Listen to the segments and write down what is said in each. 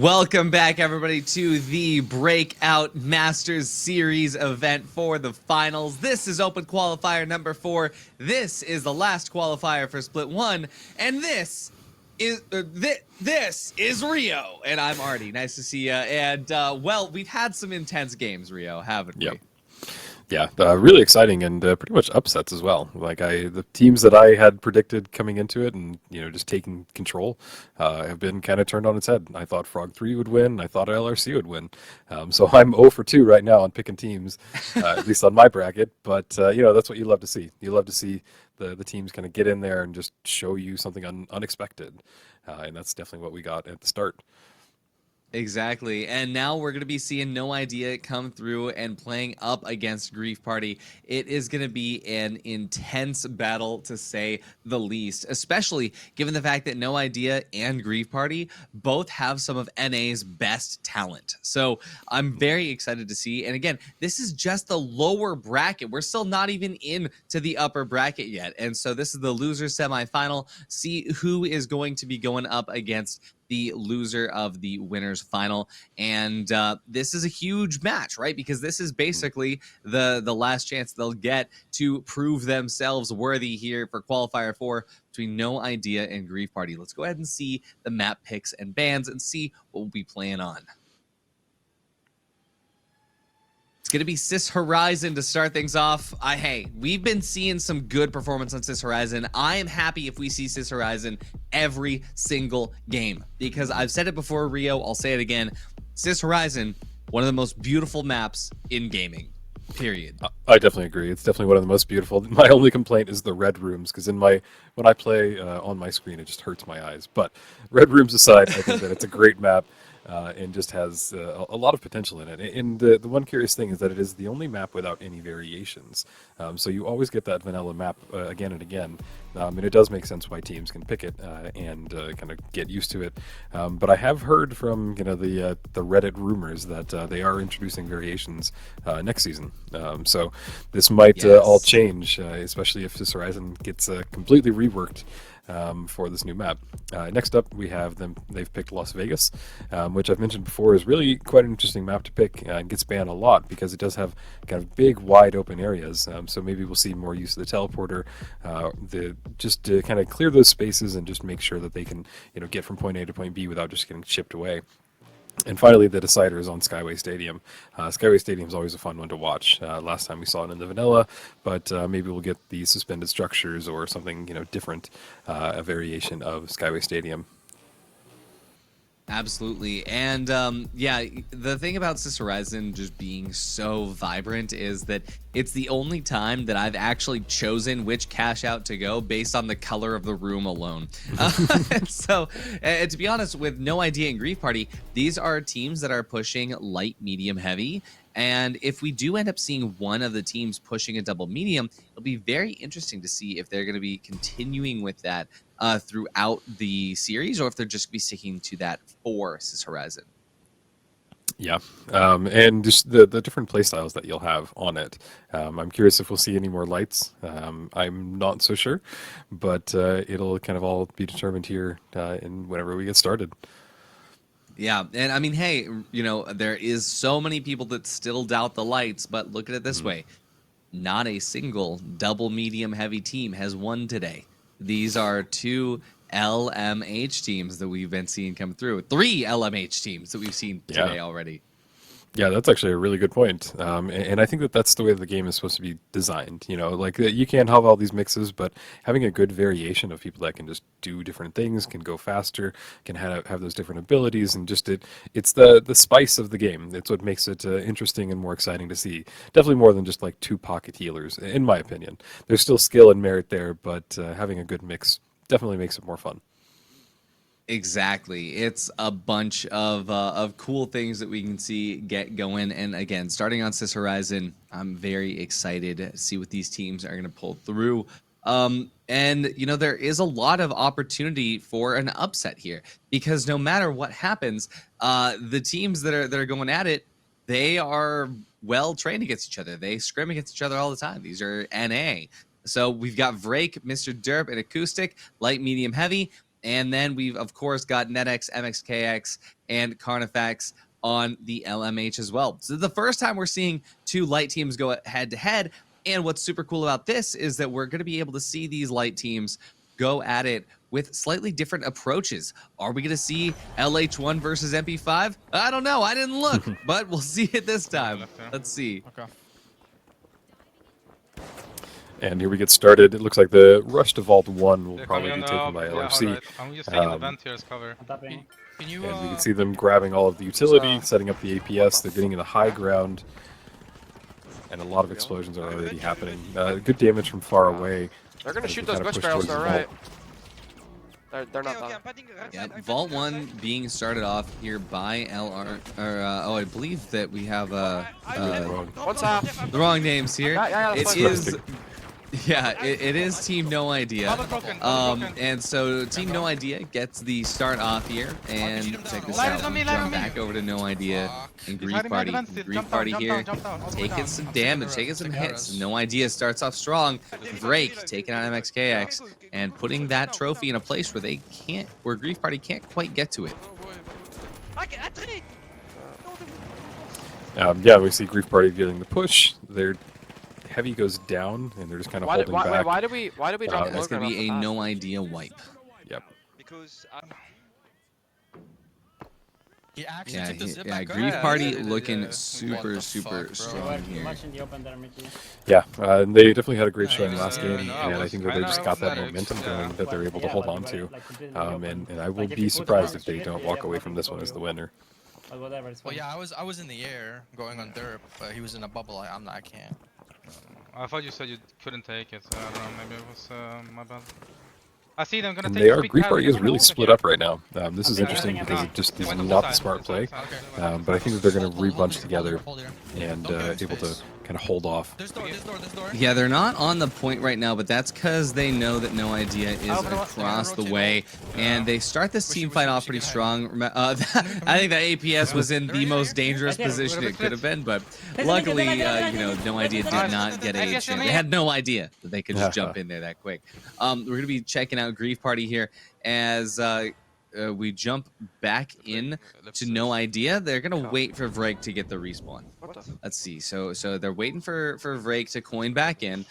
Welcome back, everybody, to the Breakout Masters Series event for the finals. This is Open Qualifier number 4. This is the last qualifier for Split 1, and this is Rio. And I'm Artie. Nice to see you. And well, we've had some intense games, Rio, haven't we? Yep. Yeah, really exciting and pretty much upsets as well. The teams that I had predicted coming into it and just taking control have been kind of turned on its head. I thought Frog 3 would win. I thought LRC would win. So I'm 0 for 2 right now on picking teams, at least on my bracket. But that's what you love to see. You love to see the teams kind of get in there and just show you something unexpected, and that's definitely what we got at the start. Exactly. And now we're going to be seeing No Idea come through and playing up against Grief Party. It is going to be an intense battle, to say the least, especially given the fact that No Idea and Grief Party both have some of NA's best talent. So I'm very excited to see. And again, this is just the lower bracket. We're still not even into the upper bracket yet. And so this is the loser semifinal. See who is going to be going up against the loser of the winners final. And this is a huge match, right? Because this is basically the last chance they'll get to prove themselves worthy here for qualifier 4 between No Idea and Grief Party. Let's go ahead and see the map picks and bans and see what we'll be playing on. It's going to be Sis Horizon to start things off. Hey, we've been seeing some good performance on Sis Horizon. I am happy if we see Sis Horizon every single game, because I've said it before, Rio, I'll say it again. Sis Horizon, one of the most beautiful maps in gaming, period. I definitely agree. It's definitely one of the most beautiful. My only complaint is the red rooms, because when I play on my screen, it just hurts my eyes. But red rooms aside, I think that it's a great map. And just has a lot of potential in it. And the one curious thing is that it is the only map without any variations. So you always get that vanilla map again and again. And it does make sense why teams can pick it and kind of get used to it. But I have heard from the Reddit rumors that they are introducing variations next season. So this might all change, especially if this Horizon gets completely reworked for this new map. Next up, we have them. They've picked Las Vegas, which I've mentioned before is really quite an interesting map to pick and gets banned a lot because it does have kind of big, wide open areas. So maybe we'll see more use of the teleporter, just to kind of clear those spaces and just make sure that they can get from point A to point B without just getting chipped away. And finally, the decider is on Skyway Stadium. Skyway Stadium is always a fun one to watch. Last time we saw it in the vanilla, but maybe we'll get the suspended structures or something different, a variation of Skyway Stadium. Absolutely. And yeah, the thing about Sis Horizon just being so vibrant is that it's the only time that I've actually chosen which cash out to go based on the color of the room alone. So to be honest, with No Idea and Grief Party, these are teams that are pushing light, medium, heavy. And if we do end up seeing one of the teams pushing a double medium, it'll be very interesting to see if they're going to be continuing with that throughout the series, or if they're just going to be sticking to that for Sis Horizon. Yeah, and just the different playstyles that you'll have on it. I'm curious if we'll see any more lights. I'm not so sure, but it'll kind of all be determined here in whenever we get started. Yeah, and I mean, hey, there is so many people that still doubt the lights, but look at it this way. Not a single double medium heavy team has won today. These are 2 LMH teams that we've been seeing come through. 3 LMH teams that we've seen today already. Yeah, that's actually a really good point. And I think that that's the way the game is supposed to be designed. You can't have all these mixes, but having a good variation of people that can just do different things, can go faster, can have those different abilities, and just it's the spice of the game. It's what makes it interesting and more exciting to see. Definitely more than just like 2 pocket healers, in my opinion. There's still skill and merit there, but having a good mix definitely makes it more fun. Exactly. It's a bunch of cool things that we can see get going. And again, starting on Sis Horizon, I'm very excited to see what these teams are going to pull through. And there is a lot of opportunity for an upset here, because no matter what happens, the teams that are going at it, they are well trained against each other. They scrim against each other all the time. These are NA. So we've got Vrake, Mr. Derp, and Acoustic, light, medium, heavy. And then we've, of course, got NetX, MXKX, and Carnifex on the LMH as well. So the first time we're seeing 2 light teams go head-to-head. And what's super cool about this is that we're going to be able to see these light teams go at it with slightly different approaches. Are we going to see LH1 versus MP5? I don't know. I didn't look, but we'll see it this time. Let's see. Okay. And here we get started. It looks like the rush to Vault 1 will They're probably coming be on taken the by up. LRC. Yeah, alright. I'm just taking the vent here as cover. I'm tapping. Can you? And we can see them grabbing all of the utility, setting up the APS. They're getting in the high ground. And a lot of explosions are already happening. Good damage from far away. They're gonna as shoot we those kinda glitch push barrels. towards They're the right. vault. They're not done. Yep. Vault 1 being started off here by LR. Oh, I believe that we have One's half. the wrong names here. Yeah, It that's is. Yeah, it is Team No Idea. Broken. And so Team No Idea gets the start off here, and check this out. We jump back over to No Idea and Grief Party. Grief Party here taking some damage, taking some hits. No Idea starts off strong. Drake taking out MXKX and putting that trophy in a place where where Grief Party can't quite get to it. Yeah, we see Grief Party getting the push. Their heavy goes down, and they're just kind of holding back. Why did we drop the That's going to be a off the No Idea wipe. Yep. Because He actually Yeah, took the zip back Grief up. Party Yeah, looking what super the fuck, bro? strong here. Much in the open there, Mickey. Yeah, and they definitely had a great showing Yeah, last yeah, game, no, and it I was think that they kinda just got that pathetic, momentum yeah. going that they're able to hold on to. And I will be surprised if they don't walk away from this one as the winner. But whatever, it's Well, fine. yeah, I was in the air going on derp, but he was in a bubble. I can't. I thought you said you couldn't take it, so I don't know, maybe it was my bad. I see them gonna And take they this are, big Grief pad, Party they're is gonna really hold split again. up right now. This is interesting because it just is Went to not both the sides, smart both play, sides. but I think that they're going to Hold rebunch here, together hold here. and Don't give him able to space. kind of hold off. There's door. Yeah, they're not on the point right now, but that's because they know that No Idea is across the way, and they start this team fight off pretty strong. I think that APS was in the most dangerous position it could have been, but luckily, No Idea did not get a chance. They had no idea that they could just jump in there that quick. We're going to be checking out Grief Party here as we jump back in to No Idea. They're gonna wait for Vrake to get the respawn. Let's see. So they're waiting for Vrake to coin back in.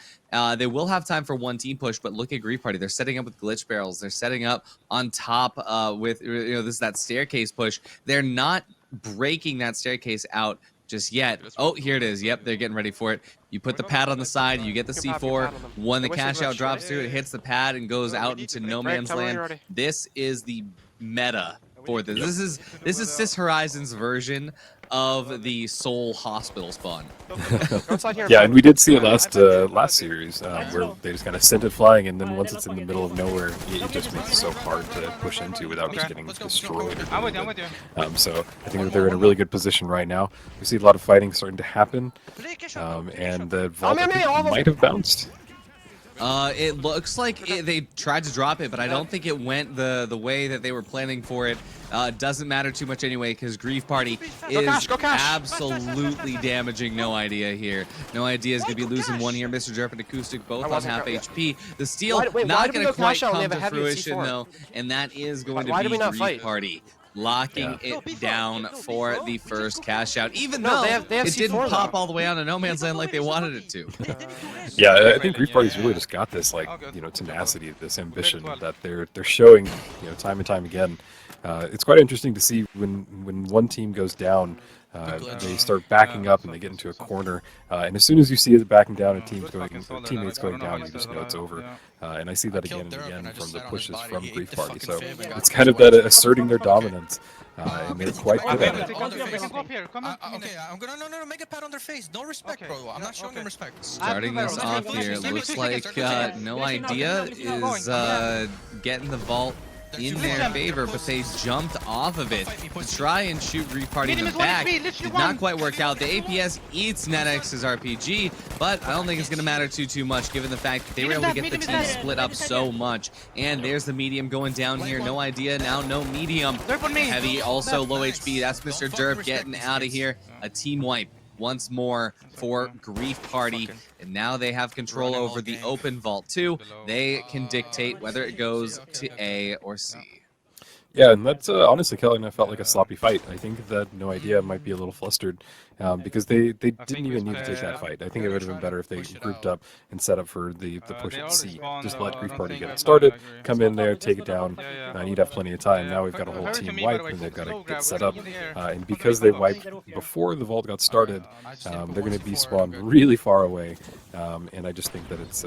They will have time for one team push, but look at Grief Party. They're setting up with glitch barrels. They're setting up on top with this is that staircase push. They're not breaking that staircase out just yet. Oh, here it is. Yep, they're getting ready for it. You put the pad on the side, you get the C4. When the cash out drops through, it hits the pad and goes out into no man's land. This is the meta for this. This is Sis Horizon's version of the Soul Hospital spawn. Yeah, and we did see it last series where they just kind of sent it flying, and then once it's in the middle of nowhere, it just makes it so hard to push into without just getting destroyed. I'm with you. So I think that they're in a really good position right now. We see a lot of fighting starting to happen, and the vault I think, might have bounced. It looks like they tried to drop it, but I don't think it went the way that they were planning for it. Doesn't matter too much anyway, because Grief Party is absolutely damaging No Idea here. No Idea is going to be losing one here. Mr. Jerp and Acoustic both on half HP. The steal not going to quite come to fruition, though, and that is going to be Grief Party locking it down for the first cash out, even though it didn't pop all the way onto No Man's Land like they wanted it to. Yeah, I think Grief Party's really just got this tenacity, this ambition that they're showing time and time again. It's quite interesting to see when one team goes down, they start backing up and they get into a corner, and as soon as you see it backing down and teammates going down, you just know it's over. And I see that again and again from the pushes from Grief Party. So it's kind of that asserting their dominance, and they're quite good at it. Okay, I'm gonna no make a pat on their face. No respect, bro. I'm not showing them respect. Starting this off here, looks like No Idea is getting the vault in their favor, but they jumped off of it to try and shoot Grief Party in the back. Did not quite work out. The APS eats NetX's RPG, but I don't think it's going to matter too much given the fact that they were able to get the team split up so much. And there's the medium going down here. No Idea, now no medium. Heavy also low HP. That's Mr. Derp getting out of here. A team wipe. once more for Grief Party. And now they have control Running all over the game. open vault too. Below. They can dictate whether it goes to A or C. Yeah, and that's honestly, Kelly and I felt like a sloppy fight. I think that No Idea might be a little flustered because they didn't think even we need to take that split- fight. I think it would have been better if they grouped up and set up for the push They at all C. respawn, Just though. let I Grief don't Party think get I it started, agree. come in there, take it down, Yeah, and you'd have plenty of time. Yeah, Now we've got a whole very to team me, by wipe, the way, and they've got to slow get grab, set we're up. in the air. And because they wiped before the vault got started, they're going to be spawned really far away. And I just think that it's,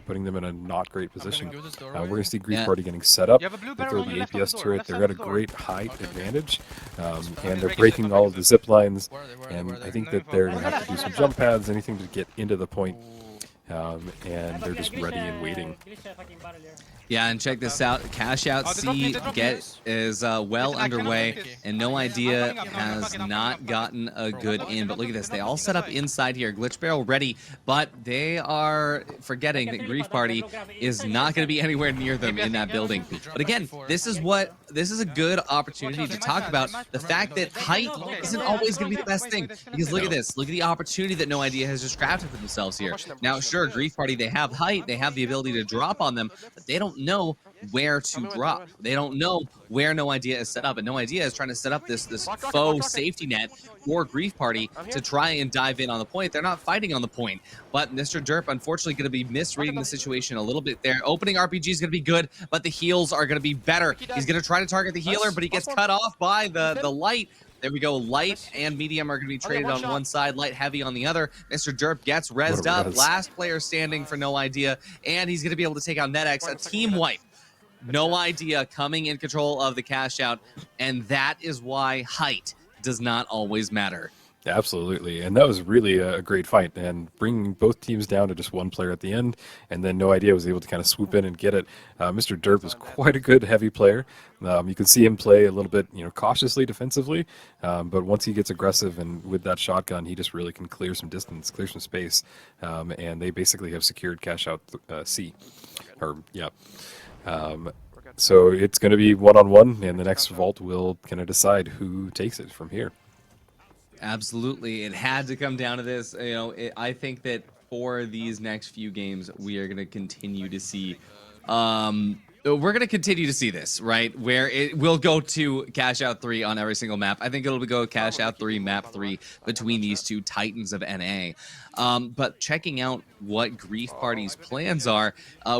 putting them in a not great position. We're going to see Grief Yeah. Party getting set up. You have a blue They barrel throw on the the left of the APS door, turret. left They've side got a of the door. great height advantage, and they're break it, breaking don't all break of the it. zip lines. Where are they? Where are they? And Where are I they? think No, that no, they're no. going to have to do some jump pads, anything to get into the point. And they're just ready and waiting. Yeah, and check this out. Cash Out Oh, they dropped C me, they dropped me. is well Listen, I cannot underway, take it. and No I'm Idea fucking up, has fucking up, not fucking up. gotten a good Bro, in. But look at this. They all That's set up fine. inside here. Glitch Barrel ready, but they are forgetting that Grief Party is not going to be anywhere near them in that building. But again, this is a good opportunity to talk about the fact that height isn't always going to be the best thing. Because look at this. Look at the opportunity that No Idea has just crafted for themselves here. Now, sure, Grief Party, they have height, they have the ability to drop on them, but they don't know where to drop. They don't know where No Idea is set up, and No Idea is trying to set up this faux safety net for Grief Party to try and dive in on the point. They're not fighting on the point, but Mr. Derp unfortunately going to be misreading the situation a little bit there. Opening RPG is going to be good, but the heals are going to be better. He's going to try to target the healer, but he gets cut off by the light. There we go. Light and medium are going to be traded on one side, light heavy on the other. Mr. Derp gets rezzed up. res. Last player standing for No Idea, and he's going to be able to take out NetX, a team wipe. No Idea coming in control of the cash out, and that is why height does not always matter. Absolutely, and that was really a great fight, and bringing both teams down to just one player at the end, and then No Idea was able to kind of swoop in and get it. Mr. Derp is quite a good heavy player. You can see him play a little bit, cautiously defensively, but once he gets aggressive and with that shotgun, he just really can clear some distance, clear some space, and they basically have secured cash out C, or yeah. So it's going to be one-on-one, and the next vault will kind of decide who takes it from here. Absolutely. It had to come down to this. I think that for these next few games, we are going to continue to see we're going to continue to see this, right? Where it will go to Cash Out 3 on every single map. I think it'll go Cash Out 3, Map 3 between these two titans of NA. But checking out what Grief Party's plans are,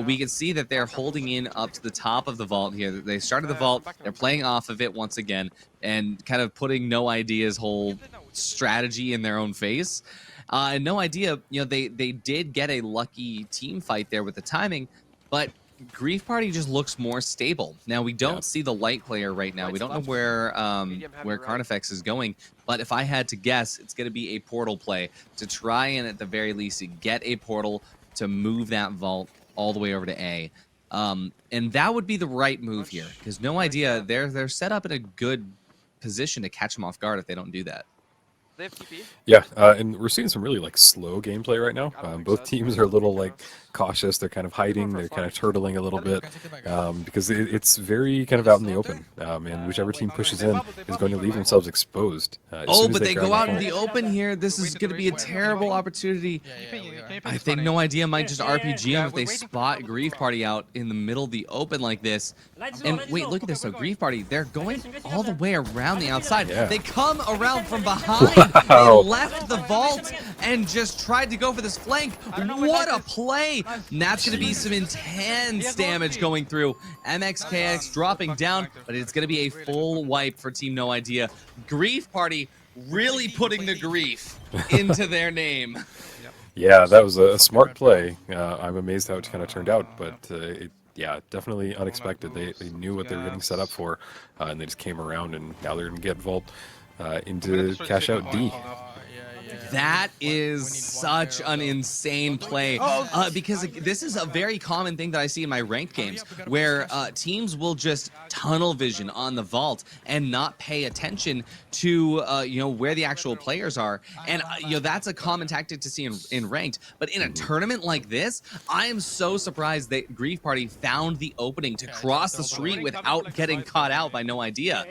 we can see that they're holding in up to the top of the vault here. They started the vault, they're playing off of it once again, and kind of putting No Idea's whole strategy in their own face. And No Idea, they did get a lucky team fight there with the timing, but Grief Party just looks more stable. Now, we don't see the light player right now. We don't know where Carnifex is going, but if I had to guess, it's going to be a portal play to try and, at the very least, get a portal to move that vault all the way over to A. And that would be the right move here, because No Idea, they're set up in a good position to catch them off guard if they don't do that. They have TP. Yeah, and we're seeing some really slow gameplay right now. Both teams are a little cautious. They're kind of hiding. They're kind of turtling a little bit because it's very kind of out in the open. And whichever team pushes in is going to leave themselves exposed. Oh, but they go out in the open here. This is going to be a terrible opportunity. I think No Idea might just RPG him if they spot Grief Party out in the middle of the open like this. And wait, look at this. So Grief Party, they're going all the way around the outside. Yeah. They come around from behind. Wow. They left the vault and just tried to go for this flank. What a play. And that's going to be some intense damage going through. MXKX dropping down, but it's going to be a full wipe for Team No Idea. Grief Party really putting the grief into their name. Yeah, that was a smart play. I'm amazed how it kind of turned out, but yeah, definitely unexpected. They knew what they were getting set up for, and they just came around, and now they're going to get Vault into Cash Out D. That is such an insane play because this is a very common thing that I see in my ranked games where teams will just tunnel vision on the vault and not pay attention to where the actual players are. And that's a common tactic to see in ranked. But in a tournament like this, I am so surprised that Grief Party found the opening to cross the street without getting caught out by No Idea.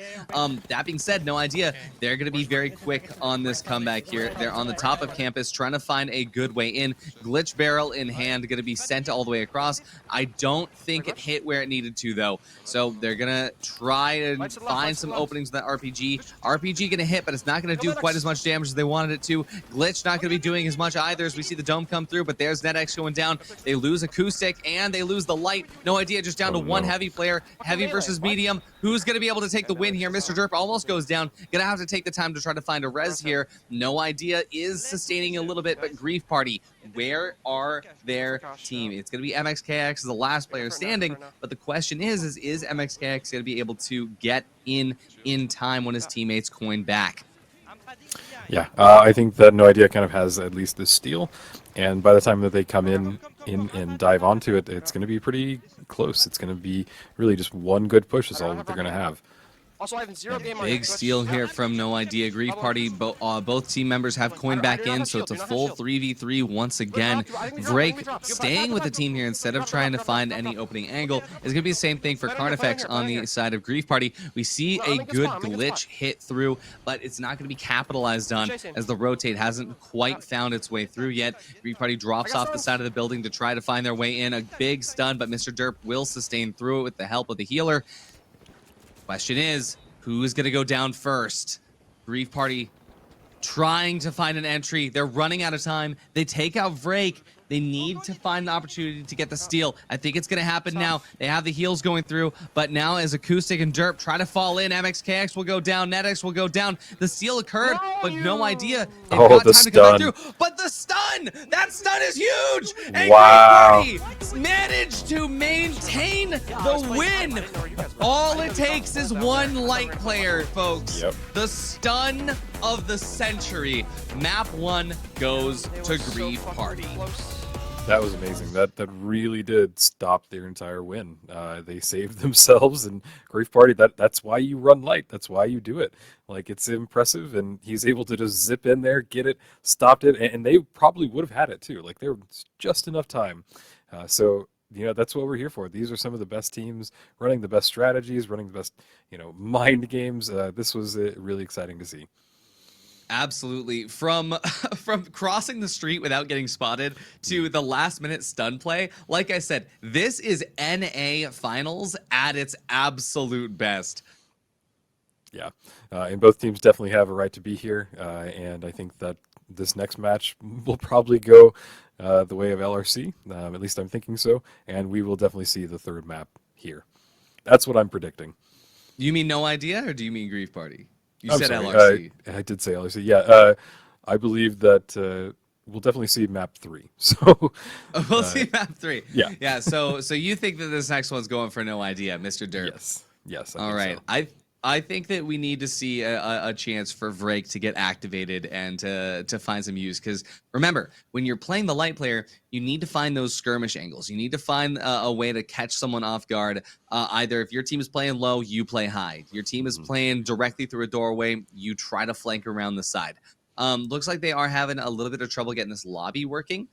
That being said, No Idea, they're going to be very quick on this comeback here. They're on the top of campus trying to find a good way in. Glitch barrel in hand, going to be sent all the way across. I don't think it hit where it needed to, though. So they're going to try and find some openings with that RPG. RPG going to hit, but it's not going to do quite as much damage as they wanted it to. Glitch not going to be doing as much either as we see the dome come through, but there's NetX going down. They lose Acoustic, and they lose the Light. No Idea just down to one heavy player. Heavy versus medium. Who's going to be able to take the win here? Mr. Derp almost goes down. Going to have to take the time to try to find a res here. No Idea is sustaining a little bit, but Grief Party, where are their team? It's going to be MXKX as the last player standing, but the question is MXKX going to be able to get in time when his teammates coin back? Yeah, I think that No Idea kind of has at least this steal, and by the time that they come in and dive onto it, it's going to be pretty close. It's going to be really just one good push is all that they're going to have. Also, I have 0 game on Big steal here from No Idea. Grief Party, both team members have coined back in, so it's a full 3v3 once again. Drake staying with the team here instead of trying to find any opening angle is going to be the same thing for Carnifex on the side of Grief Party. We see a good glitch hit through, but it's not going to be capitalized on as the rotate hasn't quite found its way through yet. Grief Party drops off the side of the building to try to find their way in. A big stun, but Mr. Derp will sustain through it with the help of the healer. Question is, who's going to go down first? Grief Party trying to find an entry. They're running out of time. They take out Vrake. They need to find the opportunity to get the steal. I think it's going to happen now. They have the heals going through, but now as Acoustic and Derp try to fall in, MXKX will go down, NetX will go down. The steal occurred, but No Idea. They've got time to come back through. But the stun! That stun is huge! And Wow. Grief Party managed to maintain the win. All it takes is one Light player, folks. Yep. The stun of the century. Map 1 goes to Grief Party. That was amazing. That really did stop their entire win. They saved themselves, and Grief Party, that's why you run Light. That's why you do it. Like, it's impressive, and he's able to just zip in there, get it, stopped it, and they probably would have had it too. Like, there was just enough time. So, that's what we're here for. These are some of the best teams running the best strategies, running the best, mind games. This was really exciting to see. Absolutely. From crossing the street without getting spotted to the last minute stun play. Like I said, this is NA finals at its absolute best. Yeah. And both teams definitely have a right to be here. And I think that this next match will probably go the way of LRC. At least I'm thinking so. And we will definitely see the third map here. That's what I'm predicting. You mean No Idea, or do you mean Grief Party? You I'm said sorry, LRC. I did say LRC. Yeah, I believe that we'll definitely see map 3. So We'll see map 3. Yeah. Yeah. So you think that this next one's going for No Idea, Mr. Derp? Yes. All right. So. I think that we need to see a chance for Vrake to get activated and to find some use. Because remember, when you're playing the Light player, you need to find those skirmish angles. You need to find a way to catch someone off guard. Either if your team is playing low, you play high. Your team is playing directly through a doorway, you try to flank around the side. Looks like they are having a little bit of trouble getting this lobby working.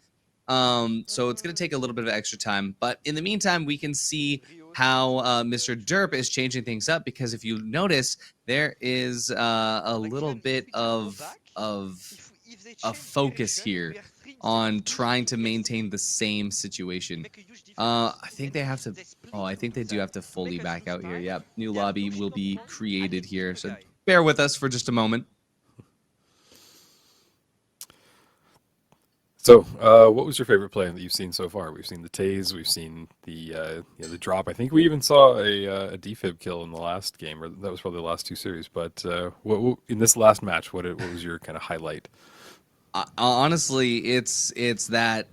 So it's going to take a little bit of extra time. But in the meantime, we can see how Mr. Derp is changing things up, because if you notice, there is a little bit of a focus here on trying to maintain the same situation. I think they have to. Oh, I think they do have to fully back out here. Yep, new lobby will be created here. So bear with us for just a moment. So, what was your favorite play that you've seen so far? We've seen the Taze, we've seen the drop. I think we even saw a defib kill in the last game, or that was probably the last 2 series. But what in this last match, what was your kind of highlight? Honestly, it's that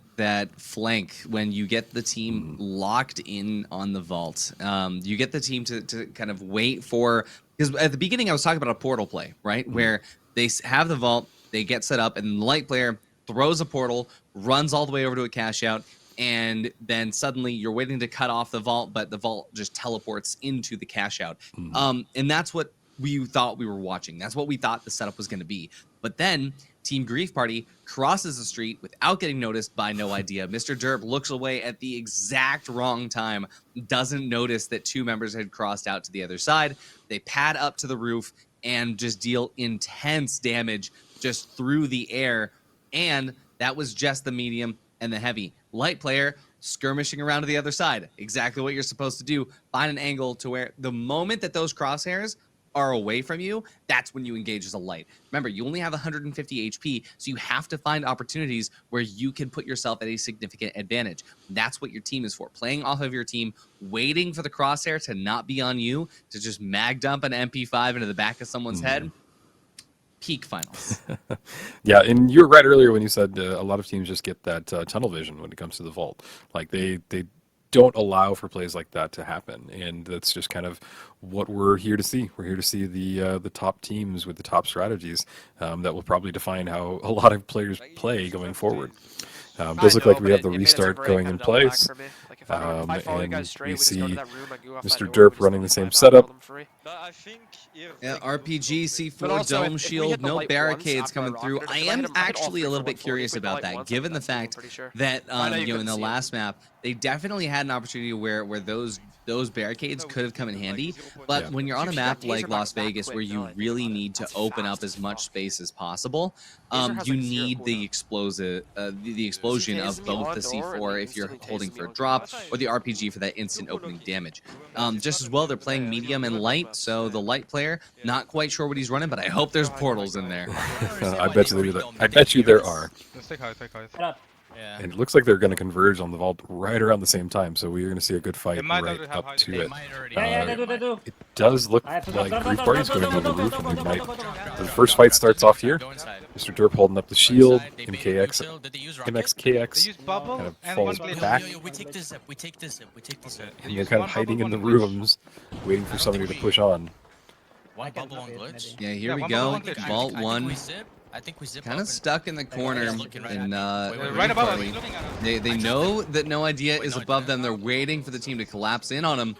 flank when you get the team locked in on the vault. You get the team to kind of wait for, because at the beginning I was talking about a portal play, right, where they have the vault, they get set up, and the Light player throws a portal, runs all the way over to a cash out, and then suddenly you're waiting to cut off the vault, but the vault just teleports into the cash out. And that's what we thought we were watching. That's what we thought the setup was going to be. But then Team Grief Party crosses the street without getting noticed by No Idea. Mr. Derp looks away at the exact wrong time, doesn't notice that 2 members had crossed out to the other side. They pad up to the roof and just deal intense damage just through the air. And that was just the medium and the heavy. Light player skirmishing around to the other side. Exactly what you're supposed to do. Find an angle to where the moment that those crosshairs are away from you, that's when you engage as a light. Remember, you only have 150 HP, so you have to find opportunities where you can put yourself at a significant advantage. That's what your team is for. Playing off of your team, waiting for the crosshair to not be on you, to just mag dump an MP5 into the back of someone's head. Peak finals. Yeah, and you were right earlier when you said a lot of teams just get that tunnel vision when it comes to the vault. Like they don't allow for plays like that to happen, and that's just kind of what we're here to see. We're here to see the top teams with the top strategies that will probably define how a lot of players play going forward. Does look like we have the restart going in place, and we see Mr. Derp running the same setup. Yeah, RPG, C4, dome shield, no barricades coming through. I am actually a little bit curious about that, given the fact that in the last map, they definitely had an opportunity where those barricades could have come in handy. But when you're on a map like Las Vegas, where you really need to open up as much space as possible, you need the explosion of both the C4 if you're holding for a drop, or the RPG for that instant opening damage. Just as well, they're playing medium and light, so the light player, not quite sure what he's running, but I hope there's portals in there. I bet you there are. Just take high. Get up. Yeah. And it looks like they're going to converge on the vault right around the same time, so we're going to see a good fight They might right already have up high to speed. it. Yeah, they do. It does look I have to like go, Grief go, Party's go, going go, over the go, roof, go, and we go, might... go, go, go, go. The first fight starts off here. Go inside. Mr. Derp holding up the shield. They bait MKX, you, did they use rocket? They MXKX use bubble kind of and falls one blade. back. We take this zip. We take this zip. We take this zip. And they're kind of hiding in the rooms, waiting for somebody to push on. One bubble, one glitch. Yeah, here we one go. bubble, one glitch. Vault I think 1. we zip. I think we zip Kind up of stuck in the corner, he's looking right and at me. Wait, Right above us. Party. He's looking at us. They know that No Idea is above them. They're waiting for the team to collapse in on him,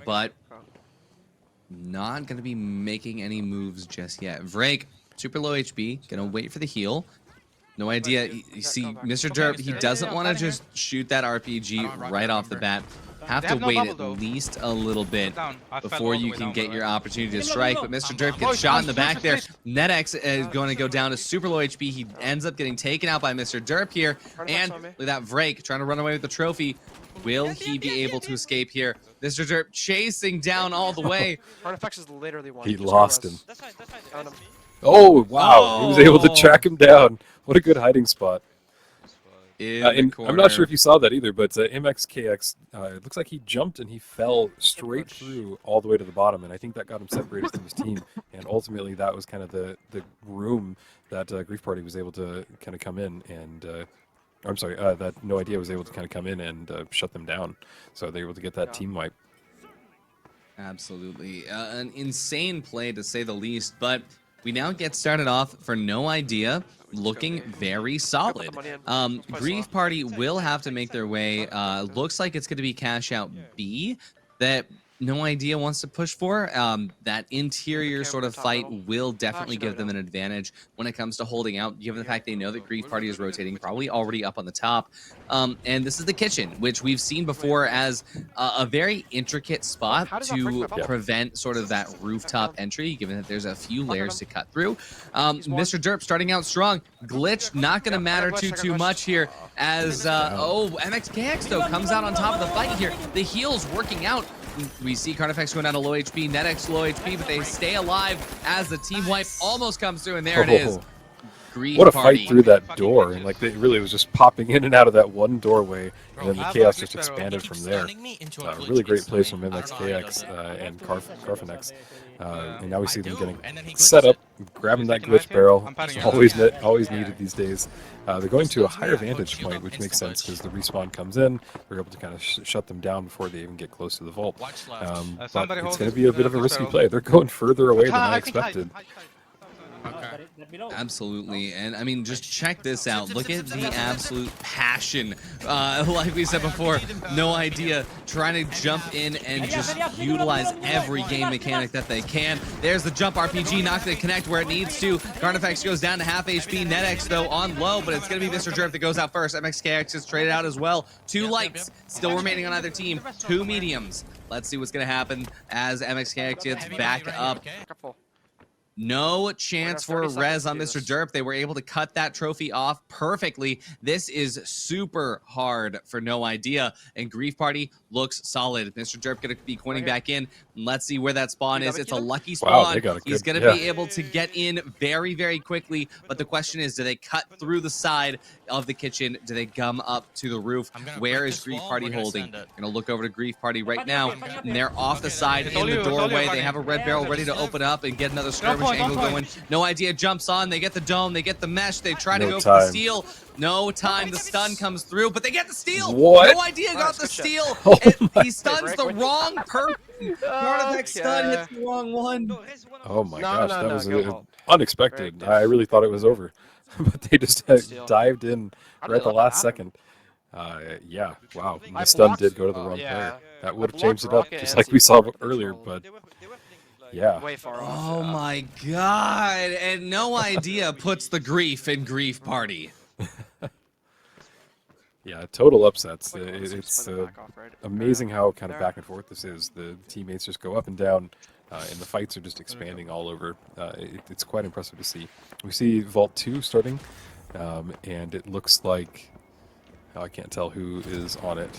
but not going to be making any moves just yet. Vrake, super low HP, going to wait for the heal. No Idea. You see, Mr. Derp, he doesn't want to just shoot that RPG right off the bat. Have They to have no wait bubble, at though. least a little bit Down. I fell before all the you way can down, get by your the way. opportunity to Go, go, strike. go. But Mr. I'm Derp down. gets shot in the Nice, back there. nice. NetX is going to go down to super low HP. He ends up getting taken out by Mr. Derp here. And look at that Vrake trying to run away with the trophy. Will he be able to escape here? Mr. Derp chasing down all the way. Artifacts is literally one. He Just lost go him. rest. Found him. Oh, wow. He was able to Oh. track him down. What a good hiding spot. In the And I'm not sure if you saw that either, but MXKX, it looks like he jumped and he fell straight through all the way to the bottom, and I think that got him separated from his team. And ultimately, that was kind of the room that Grief Party was able to kind of come in and... I'm sorry, that No Idea was able to kind of come in and shut them down. So they were able to get that team wipe. Absolutely. An insane play, to say the least, but we now get started off for No Idea, looking very solid. Grief Party will have to make their way. Looks like it's going to be Cash Out B that No Idea wants to push for. That interior sort of fight will definitely give them an advantage when it comes to holding out, given the fact they know that Grief Party is rotating, probably already up on the top. And this is the kitchen, which we've seen before as a very intricate spot to prevent sort of that rooftop entry, given that there's a few layers to cut through. Mr. Derp starting out strong. Glitch not going to matter too much here as, MXKX though comes out on top of the fight here. The heal's working out. We see Carnifex going down to low HP, NetX low HP, but they stay alive as the team wipe almost comes through, and there it is. Grief What a Party. fight through that door. And like they really was just popping in and out of that one doorway, and then the chaos just expanded from there. Really great plays from MXKX and Carfinex. And now we see them getting set up, grabbing that glitch barrel. Always needed these days. They're going to a higher vantage point, which makes sense because the respawn comes in. They're able to kind of shut them down before they even get close to the vault. But it's going to be a bit of a risky play. They're going further away than I expected. Absolutely, and I mean, just check this out. Look at the absolute passion. Like we said before, no idea, trying to jump in and just utilize every game mechanic that they can. There's the jump RPG, not going to connect where it needs to. Carnifex goes down to half HP. NetX, though, on low, but it's going to be Mr. Jerp that goes out first. MXKX is traded out as well. 2 lights still remaining on either team, 2 mediums. Let's see what's going to happen as MXKX gets back up. Careful. No chance for a 30 res seconds on to do Mr. this. Derp. They were able to cut that trophy off perfectly. This is super hard for No Idea, and Grief Party looks solid. Mr. Derp going to be coining back in. Let's see where that spawn is. It's a lucky spawn. Wow, they got a He's good- going to be able to get in very, very quickly, but the question is, do they cut through the side of the kitchen? Do they gum up to the roof? I'm gonna Where break is this Grief wall, Party we're gonna holding? send it. Going to look over to Grief Party right now, and they're off the side It's in all the you, it's all you, doorway. They Honey. have a red barrel ready to open up and get another skirmish point, angle point. going. No Idea jumps on. They get the dome. They get the mesh. They try to No go for the time. steal. No time. The stun comes through, but they get the steal. What? No Idea got Nice, the good shot. steal. Oh And my he stuns God. the wrong person. Artifact stun hits the wrong one. Oh my No, gosh, no, that no, was go Vault. unexpected. Very I really thought it was over, but they just Steal. dived in How right did at the they let last that happen? second. Yeah, wow. The I stun blocked- did go to the oh, wrong yeah. player. That I would have blocked changed it up, Rocket just and like we saw C4 earlier. control. But yeah, Way far off. Oh my God. And No Idea puts the grief in Grief Party. yeah, total upsets. Let's It's spin the back off, right? amazing how kind of There. back and forth this is. The teammates just go up and down, and the fights are just expanding all over. It's quite impressive to see. We see Vault 2 starting, and it looks like I can't tell who is on it.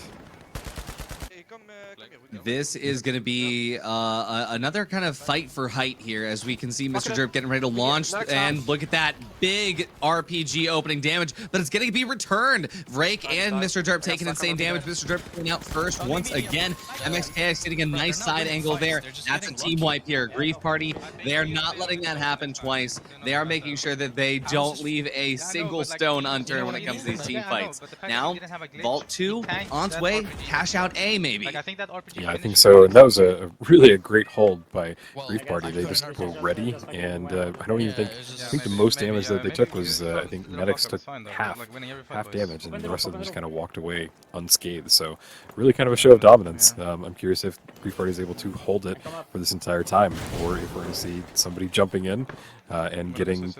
This is going to be another kind of fight for height here, as we can see Mr. Okay. Jerp getting ready to launch, Next and off. look at that big RPG opening damage, but it's going to be returned. Rake and Mr. Jerp taking stuck on insane the damage. bed. Mr. Jerp going out first once again. MXKX getting a nice side angle there. That's a team wipe here. Grief Party, they are not letting that happen twice. They are making sure that they don't leave a single stone unturned when it comes to these team fights. Now, Vault 2 on its way. Cash out A, maybe. Like I think that RPG. Yeah, I think finishes so. it. And that was a really a great hold by Well, Grief Party. They just were ready, and I don't even Yeah, think. it's just I think the maybe- most damage that they maybe took we was should I think stop Medics it, took it's fine though. half Like winning every fight half was- damage, and the rest of them just kind of walked away unscathed. So really kind of a show of dominance. I'm curious if Grief Party is able to hold it for this entire time, or if we're going to see somebody jumping in and getting We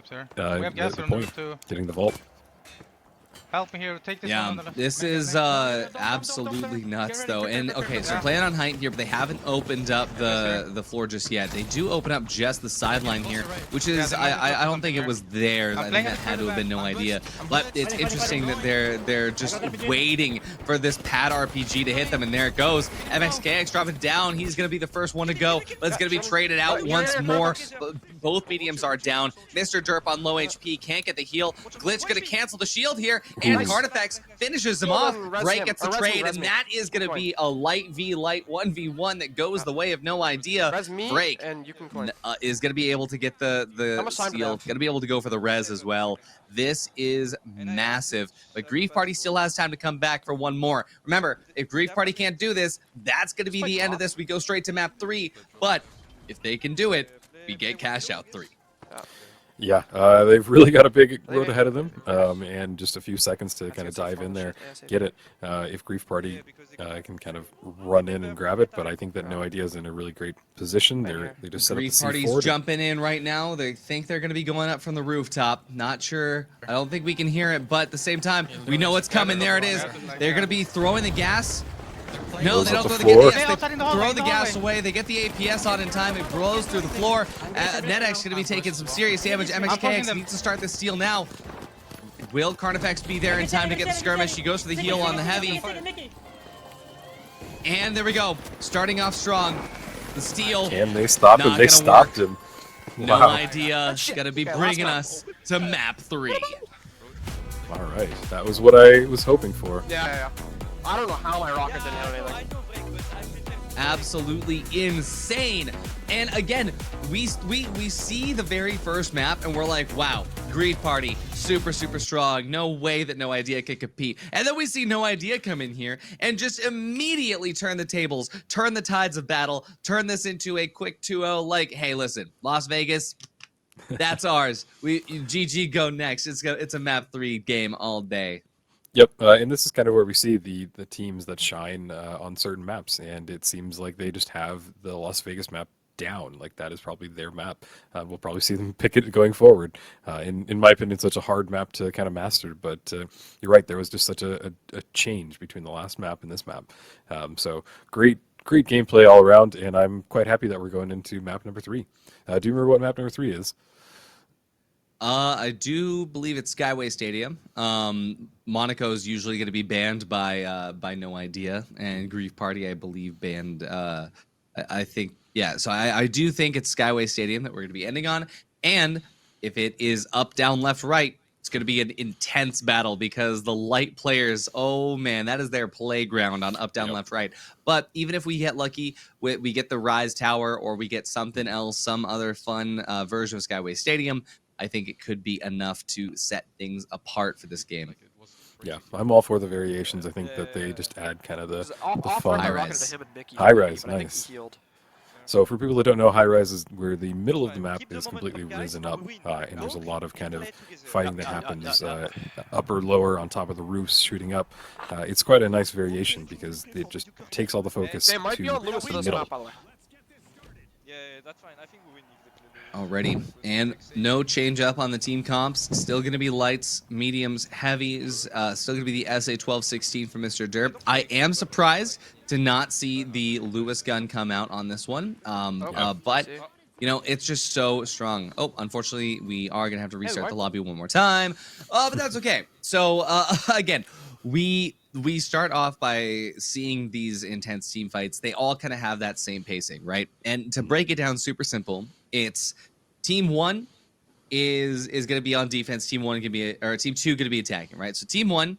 have gas the on point, roof too. getting the vault. Help me here. Take this Yeah, one on the left. this Make it, is make it. absolutely nuts though. And okay, so playing on height here, but they haven't opened up the floor just yet. They do open up just the sideline here, which is I don't think it was there. I think that had to have been No Idea. But it's interesting that they're just waiting for this pad RPG to hit them, and there it goes. MXKX dropping down. He's gonna be the first one to go, but it's gonna be traded out once more. Both mediums are down. Mr. Derp on low HP can't get the heal. Glitch gonna cancel the shield here, and Nice. Carnifex finishes him Hold off. on, res Break him, gets the or res me, trade, res and me. that is gonna be a light v light 1v1 that goes the way of No Idea. Res me, Break and you can coin. is gonna be able to get the How much time do they steal. have? Gonna be able to go for the res as well. This is massive, but Grief Party still has time to come back for one more. Remember, if Grief Party can't do this, that's gonna be the end of this. We go straight to map 3, but if they can do it, we get cash out 3. Yeah, they've really got a big road ahead of them, and just a few seconds to kind of dive in there, get it. If Grief Party can kind of run in and grab it, but I think that No Idea is in a really great position. They just set up the Grief Party's C4. jumping in right now. They think they're going to be going up from the rooftop. Not sure. I don't think we can hear it, but at the same time, we know it's coming. There it is. They're going to be throwing the gas. No, Blows they up don't the throw the floor. gas. Stay They outside in the hallway, throw in the the gas hallway. away. They get the APS on in time. It blows through the floor. NetX going to be taking some serious damage. pushing MXKX them. needs to start the steal now. Will Carnifex be there in time to get the skirmish? He goes for the heal on the heavy. And there we go. Starting off strong. The steal. Can they stop him? Not They gonna stopped work. him. No Wow. Idea. Shit. Going to be Okay, last bringing map. us to map 3. All right, that was what I was hoping for. Yeah. I don't know how my rocket didn't hit anything. Absolutely insane. And again, we see the very first map and we're like, wow, Grief Party, super strong. No way that No Idea can compete. And then we see No Idea come in here and just immediately turn the tables, turn the tides of battle, turn this into a quick 2-0. Like, hey, listen, Las Vegas, That's ours. GG go next. It's a map 3 game all day. Yep, and this is kind of where we see the teams that shine on certain maps, and it seems like they just have the Las Vegas map down. Like that is probably their map. We'll probably see them pick it going forward. In my opinion, it's such a hard map to kind of master, but you're right. There was just such a change between the last map and this map. So great gameplay all around, and I'm quite happy that we're going into map number 3. Do you remember what map number 3 is? I do believe it's Skyway Stadium. Monaco is usually going to be banned by No Idea, and Grief Party, I believe, banned. I think, yeah. So I do think it's Skyway Stadium that we're going to be ending on. And if it is up, down, left, right, it's going to be an intense battle because the light players, oh man, that is their playground on up, down, Yep. left, right. But even if we get lucky, we get the Rise Tower or we get something else, some other fun version of Skyway Stadium, I think it could be enough to set things apart for this game. Yeah, I'm all for the variations. I think that they just add kind of the Off fun. I High rocketed rise. to him and Mickey. High rise, but I think nice. he healed. So for people that don't know, high rise is where the middle of the map is completely risen up, and there's a lot of kind of fighting that happens upper, lower, on top of the roofs, shooting up. It's quite a nice variation because it just takes all the focus They might to be on Lewis for the this middle. map, by the way. Yeah, that's fine. I think we win if they play Lewis. Already. And no change up on the team comps. Still going to be lights, mediums, heavies. Still going to be the SA-1216 from Mr. Derp. I am surprised to not see the Lewis gun come out on this one. But, you know, it's just so strong. Oh, unfortunately, we are going to have to restart the lobby one more time. But that's okay. So, again, we start off by seeing these intense team fights. They all kind of have that same pacing, right? And to break it down super simple, it's team 1 is going to be on defense. Team 1 can be, or team 2 going to be attacking, right? So team 1,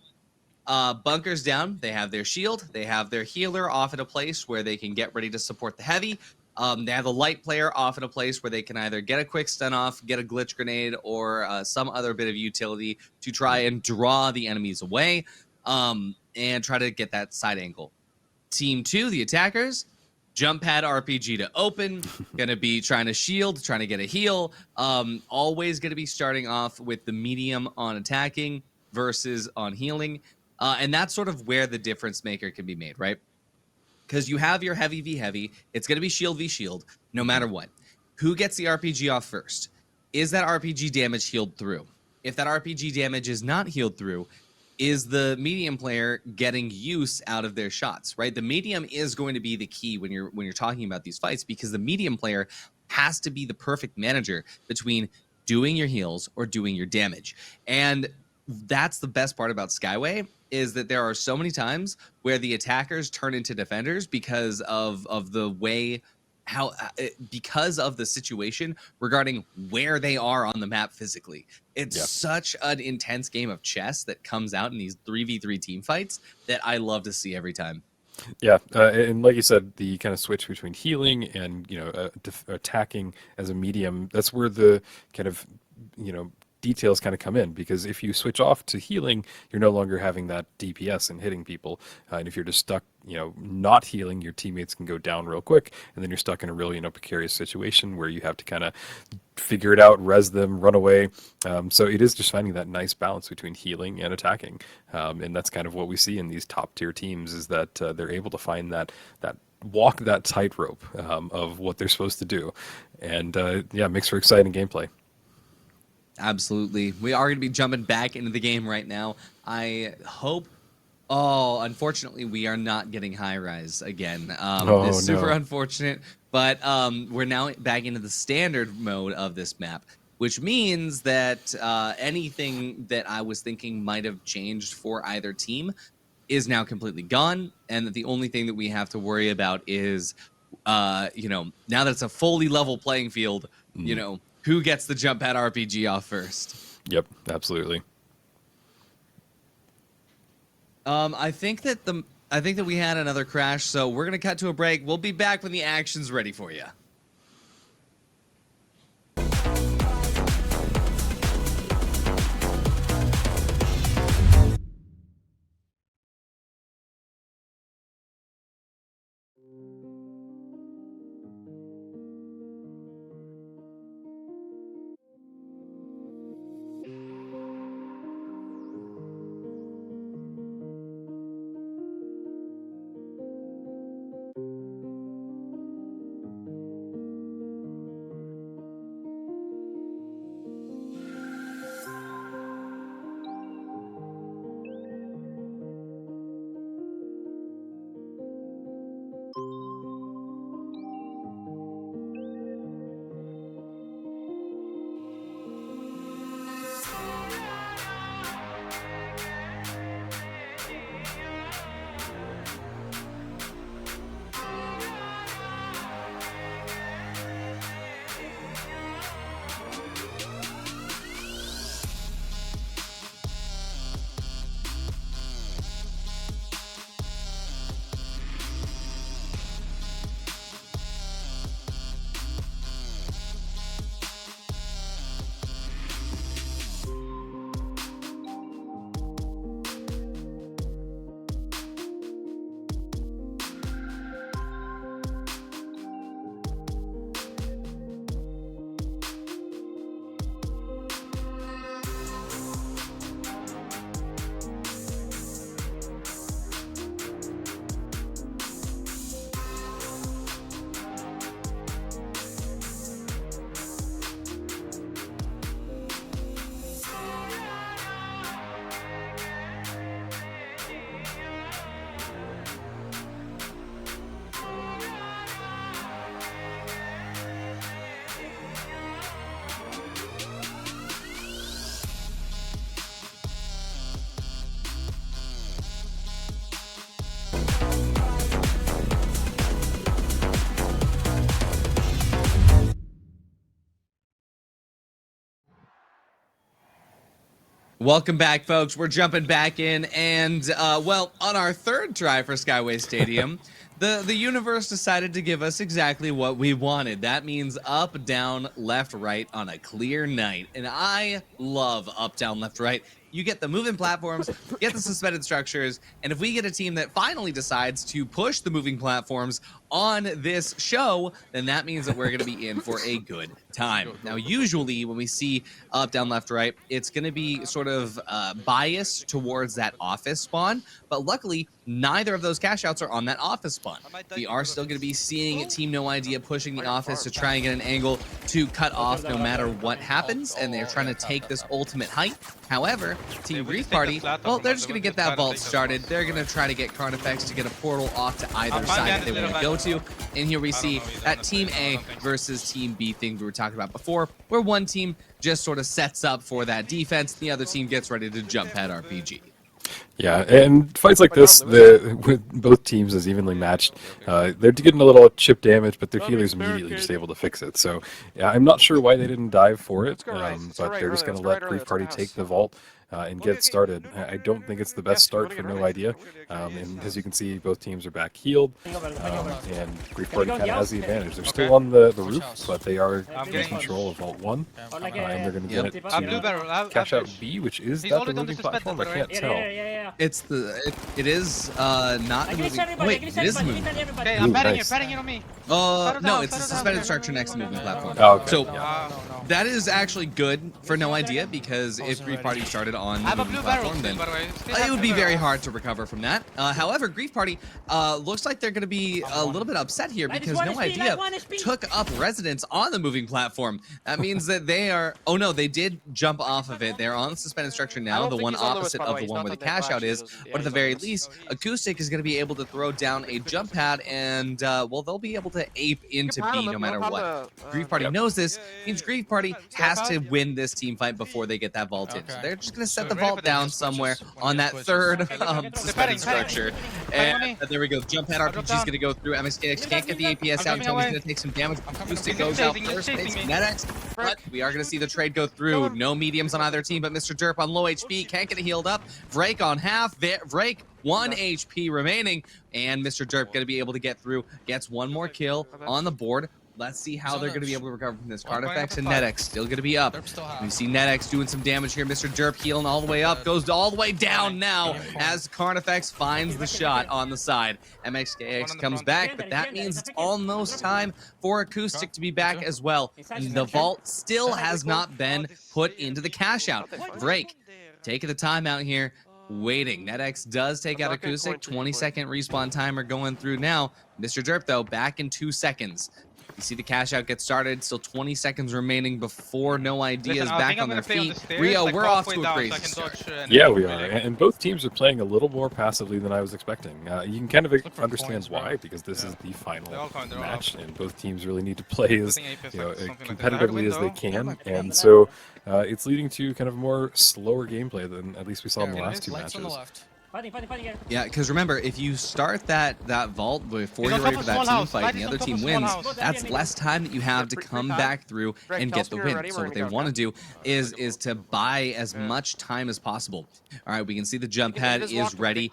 bunkers down. They have their shield. They have their healer off in a place where they can get ready to support the heavy. They have the light player off in a place where they can either get a quick stun off, get a glitch grenade, or some other bit of utility to try and draw the enemies away, and try to get that side angle. Team 2, the attackers, jump pad RPG to open, gonna be trying to shield, trying to get a heal. Always gonna be starting off with the medium on attacking versus on healing. And that's sort of where the difference maker can be made, right? Because you have your heavy v heavy, it's going to be shield v shield, no matter what. Who gets the RPG off first? Is that RPG damage healed through? If that RPG damage is not healed through, is the medium player getting use out of their shots, right? The medium is going to be the key when you're talking about these fights, because the medium player has to be the perfect manager between doing your heals or doing your damage. And that's the best part about Skyway, is that there are so many times where the attackers turn into defenders because of the way because of the situation regarding where they are on the map physically. It's such an intense game of chess that comes out in these 3v3 team fights that I love to see every time. Yeah, and like you said, the kind of switch between healing and attacking as a medium, that's where the kind of details kind of come in, because if you switch off to healing, you're no longer having that DPS and hitting people, and if you're just stuck not healing, your teammates can go down real quick, and then you're stuck in a really precarious situation where you have to kind of figure it out, res them, run away. So it is just finding that nice balance between healing and attacking, and that's kind of what we see in these top tier teams, is that they're able to find that walk that tightrope of what they're supposed to do, and yeah, it makes for exciting gameplay. Absolutely. We are going to be jumping back into the game right now. I hope. Oh, unfortunately, we are not getting high rise again. It's super unfortunate, but we're now back into the standard mode of this map, which means that anything that I was thinking might have changed for either team is now completely gone, and that the only thing that we have to worry about is, now that it's a fully level playing field, who gets the jump pad RPG off first? Yep, absolutely. I think that we had another crash, so we're gonna cut to a break. We'll be back when the action's ready for you. Welcome back, folks. We're jumping back in, and well, on our third try for Skyway Stadium, the universe decided to give us exactly what we wanted. That means up, down, left, right on a clear night, and I love up, down, left, right. You get the moving platforms, get the suspended structures, and if we get a team that finally decides to push the moving platforms on this show, then that means that we're going to be in for a good time. Now, usually when we see up, down, left, right, it's going to be sort of biased towards that office spawn, but luckily, neither of those cash outs are on that office spawn. We are still going to be seeing Team No Idea pushing the office to try and get an angle to cut off no matter what happens, and they're trying to take this ultimate height. However, Team Grief Party, well, they're just going to get that vault started. They're going to try to get Carnifex to get a portal off to either side that they want to go to. And here we see that Team A versus Team B thing we were talking about before, where one team just sort of sets up for that defense, the other team gets ready to jump at RPG. Yeah, and fights like this, with both teams as evenly matched, they're getting a little chip damage, but their healer's immediately just able to fix it. So, yeah, I'm not sure why they didn't dive for it, but they're just going to let Grief Party take the vault and get started. I don't think it's the best start for No Idea, and as you can see, both teams are back healed, and Grief Party kind of has the advantage. They're still on the roof, but they are in control of Vault 1, and they're going to get it to cash out B, which is that the moving platform? I can't tell. It's it is not the moving. Wait, it is the moving. Okay, I'm betting nice. you, betting you on me. No, it's a suspended structure next to the moving platform. Oh, okay. So Yeah. that is actually good for No Idea, because if Grief Party started on the moving platform, then it would be very hard to recover from that. However, Grief Party looks like they're going to be a little bit upset here, because No Idea took up residence on the moving platform. That means that they are... Oh no, they did jump off of it. They're on the suspended structure now, the one opposite of the one where the cash out is. But at the very least, Acoustic is going to be able to throw down a jump pad, and well, they'll be able to ape into B no matter what. Grief Party knows this, means Grief Party has to win this team fight before they get that vault in. So they're just going to set the vault down somewhere on that third suspended structure. And there we go. Jump pad RPG is going to go through. MXKX can't get the APS out until he's going to take some damage. Acoustic goes out first. It's NetX, but we are going to see the trade go through. No mediums on either team, but Mr. Derp on low HP can't get it healed up. Vrake on half. Vrake 1 HP remaining, and Mr. Derp going to be able to get through. Gets one more kill on the board. Let's see how they're going to be able to recover from this. Carnifex and NetX still going to be up. We see NetX doing some damage here. Mr. Derp healing all the way up. Goes all the way down now as Carnifex finds the shot on the side. MXKX comes back, but that means it's almost time for Acoustic to be back as well. And the vault still has not been put into the cash out. Vrake taking the time out here. Waiting. NetX does take out Acoustic. 20-second respawn timer going through now. Mr. Derp, though, back in 2 seconds. You see the cash out get started. Still 20 seconds remaining before No Idea is back on their feet. Rio, we're off to a crazy start. Yeah, we are. And both teams are playing a little more passively than I was expecting. You can kind of understand why, because this is the final match, and both teams really need to play as competitively as they can. And so it's leading to kind of more slower gameplay than at least we saw in the last two matches. Yeah, because remember, if you start that vault before you're ready for that team fight and the other team wins, that's less time that you have to come back through and get the win. So what they want to do is to buy as much time as possible. All right, we can see the jump pad is ready.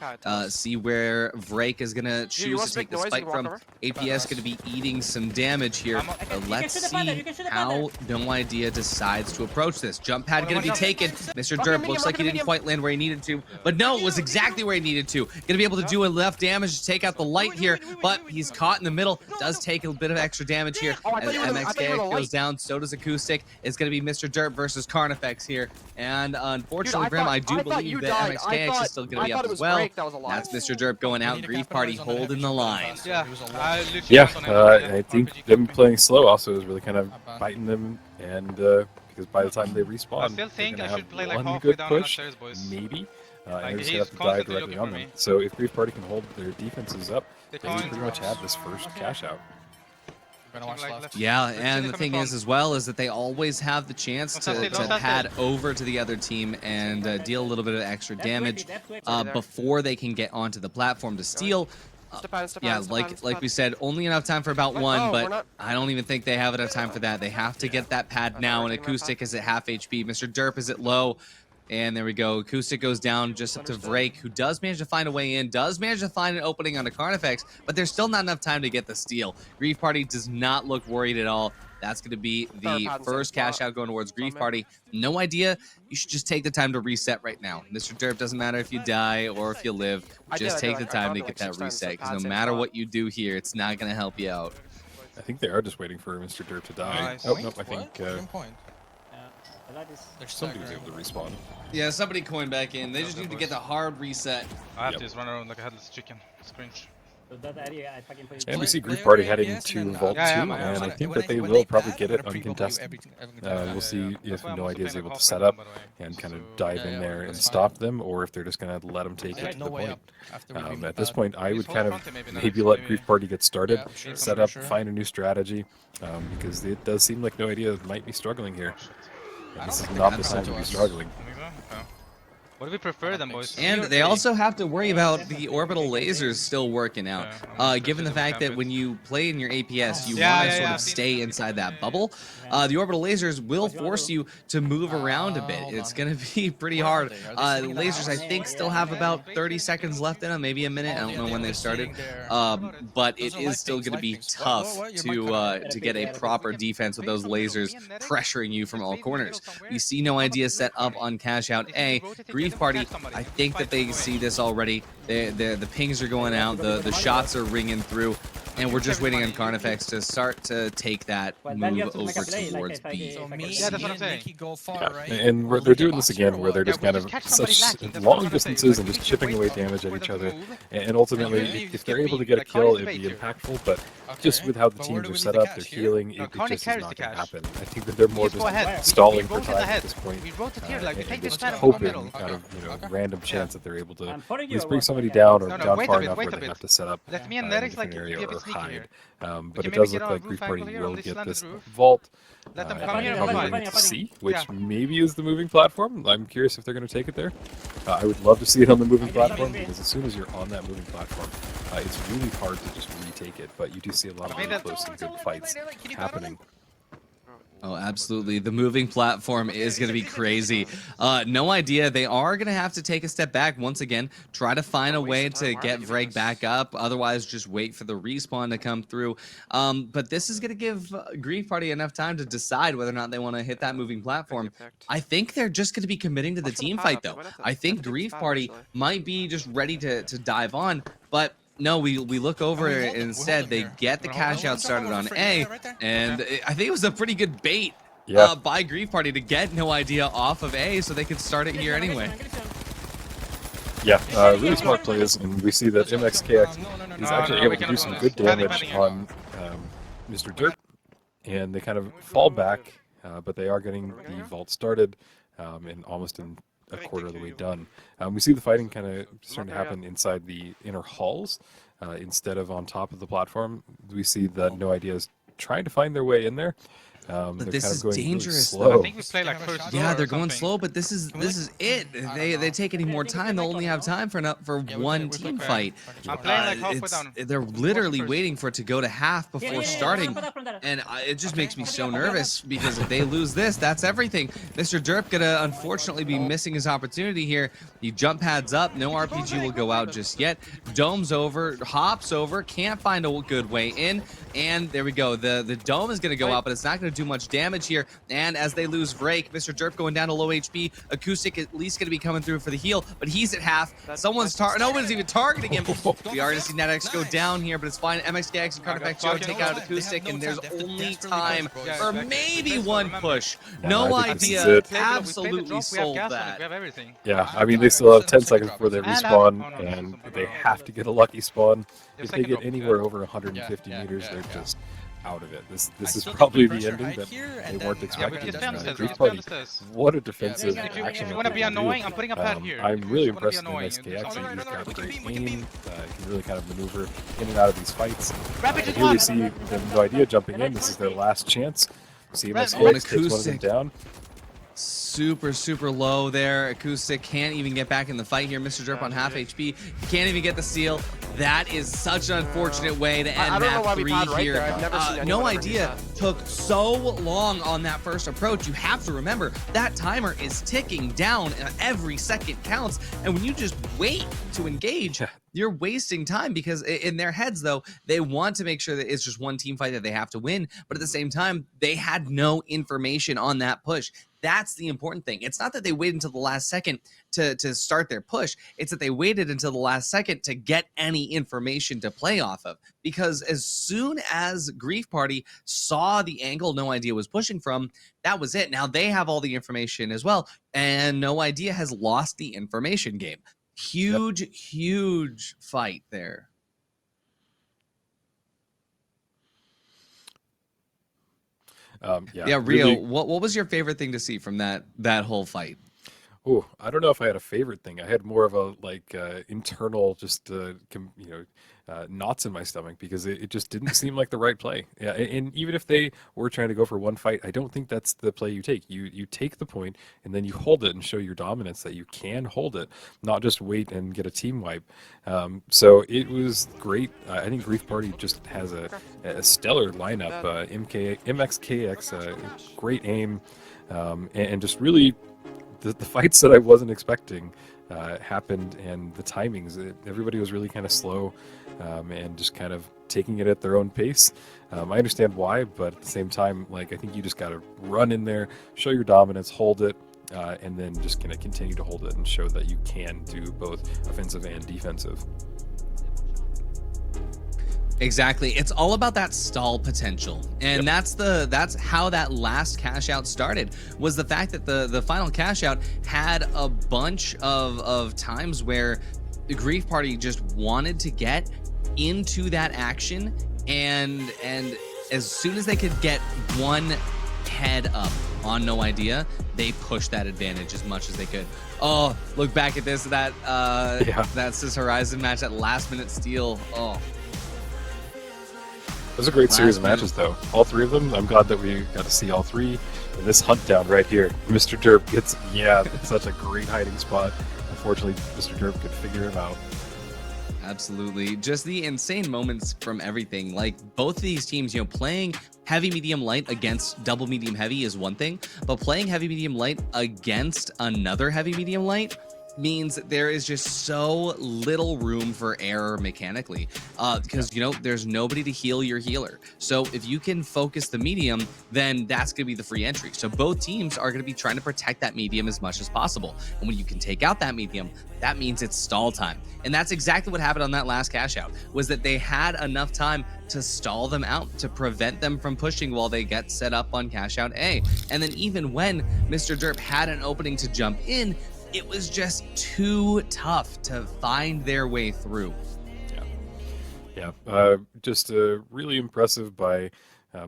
See where Vrake is going to choose to take this fight from. APS going to be eating some damage here. But let's see how No Idea decides to approach this. Jump pad going to be taken. Mr. Derp looks like he didn't quite land where he needed to, but no, it was exactly where he needed to. Gonna be able to do enough damage to take out the light here, but he's caught in the middle. Does take a bit of extra damage here. As MXKX goes down, so does Acoustic. It's gonna be Mr. Derp versus Carnifex here. And unfortunately for him, I do believe that MXKX is still gonna be up as well. That's Mr. Derp going out. Grief Party holding the line. Yeah, I think them playing slow also is really kind of biting them, and because by the time they respawn, I still think they're I gonna should have play like one halfway good down push, upstairs, boys. maybe. Like, and they're just he's gonna have to die constantly directly looking on for them. me. So if Grief Party can hold their defenses up, they can't. pretty much have this first cash out. Yeah, and the thing is as well is that they always have the chance to pad over to the other team and deal a little bit of extra damage before they can get onto the platform to steal. Yeah, like we said, only enough time for about one, but I don't even think they have enough time for that. They have to get that pad now, and Acoustic is at half HP. Mr. Derp is at low. And there we go. Acoustic goes down just up to Vrake, who does manage to find a way in, does manage to find an opening onto Carnifex, but there's still not enough time to get the steal. Grief Party does not look worried at all. That's going to be the first cash out going towards Grief Party. No idea. You should just take the time to reset right now. Mr. Derp, doesn't matter if you die or if you live. Just take the time to get that reset, because no matter what you do here, it's not going to help you out. I think they are just waiting for Mr. Derp to die. Nice. Oh, nope, I think Point. I like this. They're somebody was able to respawn. Yeah, somebody coined back in. They just need to get the hard reset. I have Yep. to just run around like a headless chicken. It's cringe. So that area, I fucking put it. And we see Grief Play Party already, heading yes, to and then, Vault 2, yeah, and I think that they when will probably pad, get I'm it gonna pre-bubble you uncontested. everything We'll see if That's why I'm No also Idea is playing able like to set half up by the way. and kind So- of dive in yeah, there and that's stop them, or if they're just going to let them take it Yeah, to no the way point. up after we beat At this pad. point, I would Just kind hold of front and maybe maybe let not. Grief Party get started, Yeah, sure, set for up, sure. find a new strategy, because it does seem like No Idea might be struggling here. Oh, shit. And I this don't is think not they the have time to to be us. struggling. Okay. What do we prefer then, boys? And they also have to worry about the orbital lasers still working out. Yeah, I'm just Given the gonna fact that camp when it. you play in your APS, you Yeah, want to yeah, sort yeah, of I've seen stay it. inside that bubble. The orbital lasers will force you to move around a bit. hold It's on. going to be pretty Where are hard. they? Are they The sitting in the lasers, I house? think, still have about 30 seconds left in them, maybe a minute. I don't know when they started. But it Those are is life still things, going to life be things. tough What? Your mic cut out. to get a proper defense with those lasers pressuring you from all corners. We see No Idea set up on cash out A. Grief Party, I think that they see this already. The pings are going out, the shots are ringing through, and we're just waiting on Carnifex to start to take that Well, then you move have to make a over play, like towards if I B. did- So if I me, could- Yeah, that's what I'm and saying. Nicky go far, Yeah, right? and We'll they're get doing a this box again or where they're what? just Yeah, kind we of just catch somebody such lacking. That's what I'm long trying to say. distances and Like, just we chipping just away wait damage at for each them to other. move. And ultimately, Yeah, you if just they're get able to beat. get a Like, kill, Connie's it'd be fake here. impactful. But Okay, just with how the but where teams do are we set need to up, they're cash? Here? healing, No, it Connie just is carries not the going to cash. happen. I think that they're more Just go ahead. just stalling We for rotate time ahead. at this point. We rotate here, like we And take this just pad and go hoping, middle. kind of, Okay. random chance that they're able to I'm putting at you least bring over somebody there. down or No, down wait a far bit, enough wait where a they bit. have to set up Let me and in a Nerix like different be area a bit or sneaky hide. here. But can it maybe does get look on like roof Grief angle Party here on will this get slanted this roof. vault. Let them and come here and probably fight. going to C, which Yeah. maybe is the moving platform. I'm curious if they're going to take it there. I would love to see it on the moving I guess platform, that would be- because as soon as you're on that moving platform, it's really hard to just retake it. But you do see a lot of Okay, really that- close and good fights happening. Oh, absolutely. The moving platform is going to be crazy. No Idea. They are going to have to take a step back once again, try to find a way to get Vreg back up. Otherwise, just wait for the respawn to come through. But this is going to give Grief Party enough time to decide whether or not they want to hit that moving platform. I think they're just going to be committing to the team fight, though. I think Grief Party might be just ready to dive on, but no, we look over Oh, we hold them. instead. They Here. get the Hold on, cash out started on A, right there. and I think it was a pretty good bait Yeah. by Grief Party to get No Idea off of A so they could start it here anyway. Yeah, really smart plays, and we see that MXKX is actually able to do some good damage on Mr. Derp, and they kind of fall back, but they are getting the vault started, and almost in a quarter of the way done. We see the fighting kind of starting to happen inside the inner halls instead of on top of the platform. We see that No Idea is trying to find their way in there. But this is really dangerous, slow. though. I think we play like first Yeah, floor they're or going something. slow, but this is it. They take any more time, they'll only have time for one team fight. I'm playing like halfway It's- down. they're literally first. waiting for it to go to half before starting, and it just makes me so nervous because if they lose this, that's everything. Mr. Derp gonna unfortunately be missing his opportunity here. He jump pads up, no RPG will go out just yet. Dome's over, hops over, can't find a good way in, and there we go. The dome is gonna go out, but it's not gonna do much damage here. And as they lose Vrake, Mr. Derp going down to low HP, Acoustic at least gonna be coming through for the heal, but he's at half. No one's even targeting him. We are gonna see NetX go down here, but it's fine. MXKX and Carnifex Joe take out Acoustic, and there's only time for maybe one push. No I think this is Idea it. absolutely sold We have that. everything. Yeah, I mean, they still have 10 seconds before they And respawn, oh, no, and no, they no, have to get a lucky spawn. Yeah, If they second get drop, anywhere yeah. over 150 Yeah, meters, yeah, they're yeah. just out of it. This I is still think probably we the pressure ending high that here, they and weren't then- Yeah, we expecting. can stay on the stairs. Grief Let's stay on Party, the stairs. what a defensive Yeah, action! If you that want to they be can do. annoying, I'm putting a pad here. I'm really If you wanna be impressed with annoying, MXKX. just- He's Alright, got we can great beam, we can aim. beam. He can really kind of maneuver in and out of these fights. Rapid You just really one. see them No Idea jumping in. This is their last chance. See Red- MXKX takes one of them Acoustic. down. Super low there. Acoustic can't even get back in the fight here. Mr. Derp on half HP. Can't even get the steal. That is such an unfortunate way to end I don't know map why we 3 pod right here. there. I've never seen anyone No ever do idea. that. Took so long on that first approach. You have to remember that timer is ticking down and every second counts. And when you just wait to engage, you're wasting time because in their heads, though, they want to make sure that it's just one team fight that they have to win. But at the same time, they had no information on that push. That's the important thing. It's not that they waited until the last second to start their push. It's that they waited until the last second to get any information to play off of. Because as soon as Grief Party saw the angle No Idea was pushing from, that was it. Now they have all the information as well. And No Idea has lost the information game. Huge fight there. Yeah, Rio, really, what was your favorite thing to see from that whole fight? Oh, I don't know if I had a favorite thing. I had more of a internal, just knots in my stomach because it just didn't seem like the right play. Yeah, and even if they were trying to go for one fight, I don't think that's the play you take. You take the point and then you hold it and show your dominance that you can hold it, not just wait and get a team wipe. So it was great. I think Grief Party just has a stellar lineup. MXKX, great aim, and just really. The fights that I wasn't expecting happened, and the timings, everybody was really kind of slow and just kind of taking it at their own pace. I understand why, but at the same time, I think you just got to run in there, show your dominance, hold it, and then just kind of continue to hold it and show that you can do both offensive and defensive. Exactly. It's all about that stall potential. And that's how that last cash out started, was the fact that the final cash out had a bunch of times where the Grief Party just wanted to get into that action, and as soon as they could get one head up on No Idea, they pushed that advantage as much as they could. Oh, look back at this, that Sis Horizon match, that last minute steal. Oh. It was a great series of matches, though. All three of them. I'm glad that we got to see all three. And this hunt down right here, Mr. Derp gets, it's such a great hiding spot. Unfortunately, Mr. Derp could figure him out. Absolutely. Just the insane moments from everything. Like, both of these teams, playing heavy, medium, light against double, medium, heavy is one thing, but playing heavy, medium, light against another heavy, medium, light means there is just so little room for error mechanically, because there's nobody to heal your healer. So if you can focus the medium, then that's going to be the free entry. So both teams are going to be trying to protect that medium as much as possible. And when you can take out that medium, that means it's stall time. And that's exactly what happened on that last cash out, was that they had enough time to stall them out, to prevent them from pushing while they get set up on cash out A. And then even when Mr. Derp had an opening to jump in, it was just too tough to find their way through. Just really impressive by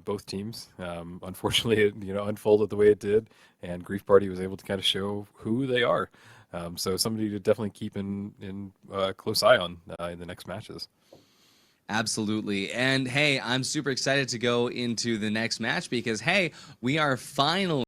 both teams. Unfortunately, it unfolded the way it did, and Grief Party was able to kind of show who they are. So somebody to definitely keep in close eye on in the next matches. Absolutely. And hey, I'm super excited to go into the next match because, hey, we are finally